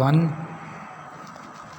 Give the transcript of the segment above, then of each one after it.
1۔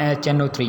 HNO3۔